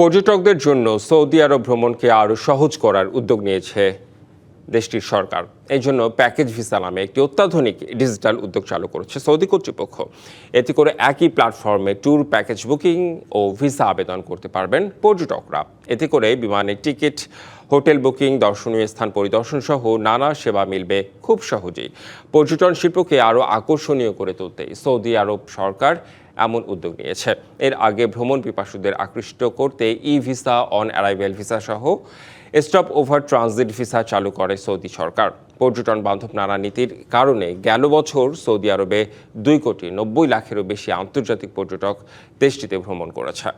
পর্যটকদের জন্য সৌদি আরব ভ্রমণকে আরও সহজ করার উদ্যোগ নিয়েছে দেশটির সরকার। এই জন্য প্যাকেজ ভিসা নামে একটি অত্যাধুনিক ডিজিটাল উদ্যোগ চালু করেছে সৌদি কর্তৃপক্ষ। এতে করে একই প্ল্যাটফর্মে ট্যুর প্যাকেজ বুকিং ও ভিসা আবেদন করতে পারবেন পর্যটকরা। এতে করে বিমানের টিকিট, হোটেল বুকিং, দর্শনীয় স্থান পরিদর্শন সহ নানা সেবা মিলবে খুব সহজেই। পর্যটন শিল্পকে আরও আকর্ষণীয় করে তুলতে সৌদি আরব সরকার এমন উদ্যোগ নিয়েছে। এর আগে ভ্রমণ পিপাসুদের আকৃষ্ট করতে ই ভিসা, অন অ্যারাইভেল ভিসা সহ স্টপ ওভার ট্রানজিট ভিসা চালু করে সৌদি সরকার। পর্যটন বান্ধব নানা নীতির কারণে গেল বছর সৌদি আরবে 2,90,00,000-এরও বেশি আন্তর্জাতিক পর্যটক দেশটিতে ভ্রমণ করেছে।